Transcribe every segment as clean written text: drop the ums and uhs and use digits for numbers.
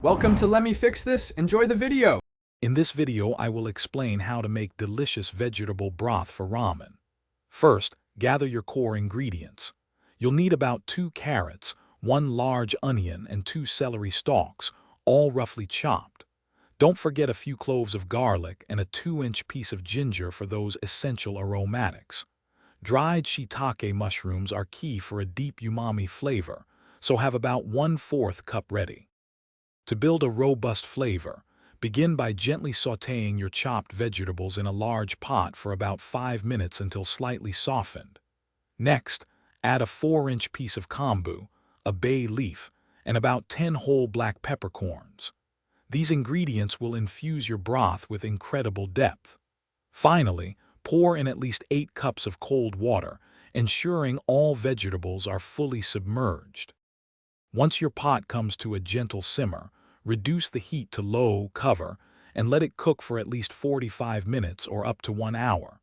Welcome to Let Me Fix This. Enjoy the video. In this video, I will explain how to make delicious vegetable broth for ramen. First, gather your core ingredients. You'll need about 2 carrots, 1 large onion, and 2 celery stalks, all roughly chopped. Don't forget a few cloves of garlic and a 2-inch piece of ginger for those essential aromatics. Dried shiitake mushrooms are key for a deep umami flavor, so have about 1/4 cup ready. To build a robust flavor, begin by gently sautéing your chopped vegetables in a large pot for about 5 minutes until slightly softened. Next, add a 4-inch piece of kombu, a bay leaf, and about 10 whole black peppercorns. These ingredients will infuse your broth with incredible depth. Finally, pour in at least 8 cups of cold water, ensuring all vegetables are fully submerged. Once your pot comes to a gentle simmer, reduce the heat to low cover and let it cook for at least 45 minutes or up to 1 hour.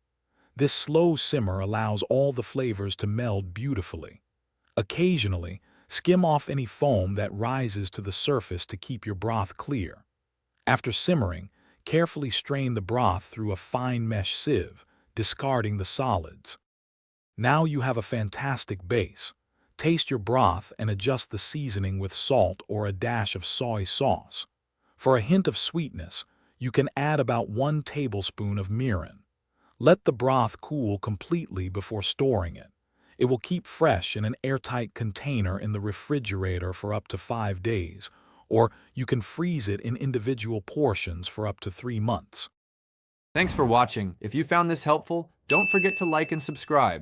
This slow simmer allows all the flavors to meld beautifully. Occasionally, skim off any foam that rises to the surface to keep your broth clear. After simmering, carefully strain the broth through a fine mesh sieve, discarding the solids. Now you have a fantastic base. Taste your broth and adjust the seasoning with salt or a dash of soy sauce. For a hint of sweetness, you can add about 1 tablespoon of mirin. Let the broth cool completely before storing it. It will keep fresh in an airtight container in the refrigerator for up to 5 days, or you can freeze it in individual portions for up to 3 months. Thanks for watching. If you found this helpful, don't forget to like and subscribe.